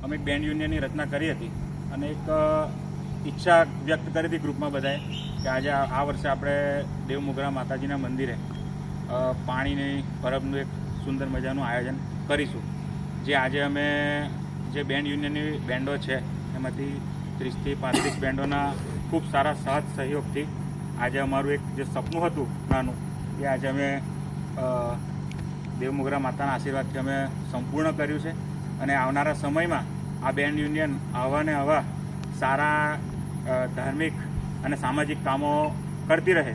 અમે એક બેન્ડ યુનિયનની રચના કરી હતી અને એક ઈચ્છા વ્યક્ત કરી હતી ગ્રુપમાં બધાએ કે આજે આ વર્ષે આપણે દેવમોગરા માતાજીના મંદિરે પાણીની પરબનું એક સુંદર મજાનું આયોજન કરીશું. જે આજે અમે જે બેન્ડ યુનિયનની બેન્ડો છે એમાંથી 30 થી 35 બેન્ડોના ખૂબ સારા સાથ સહયોગથી આજે અમારું એક જે સપનું હતું નાનું એ આજે અમે દેવમોગરા માતાના આશીર્વાદથી અમે સંપૂર્ણ કર્યું છે. અને આવનારા સમયમાં આ બેન્ડ યુનિયન આવા ને આવા સારા ધાર્મિક અને સામાજિક કામો કરતી રહે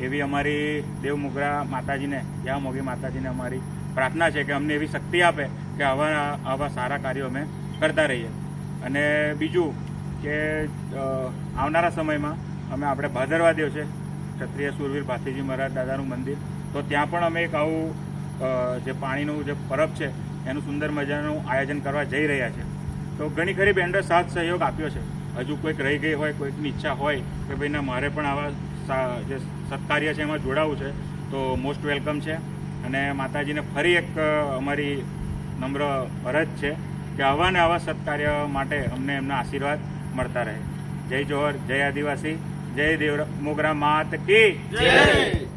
એવી અમારી દેવમોગરા માતાજીને મોગી માતાજીને અમારી પ્રાર્થના છે કે અમને એવી શક્તિ આપે કે આવા સારા કાર્યો અમે કરતા રહીએ. અને બીજું કે આવનારા સમયમાં આપણે ભાદરવા દેવ છે ક્ષત્રિય સુરવીર ભાતીજી મહારાજ દાદાનું મંદિર, તો ત્યાં પણ અમે એક આવું જે પાણીનું જે પરબ છે એનું સુંદર મજાનું આયોજન કરવા જઈ રહ્યા છે. તો ઘણી ખરી બેન્ડો સાથ સહયોગ આપ્યો છે. હજુ કોઈક રહી ગઈ હોય, કોઈકની ઈચ્છા હોય કે ભાઈ ના મારે પણ આવા જે સત્કાર્ય છે એમાં જોડાવું છે તો મોસ્ટ વેલકમ છે. અને માતાજીને ફરી એક અમારી નમ્ર અરજ છે કે આવા ને આવા સત્કાર્ય માટે અમને એમના આશીર્વાદ મળતા રહે. જય જોહર, જય આદિવાસી, જય દેવમોગરા માત કી જય.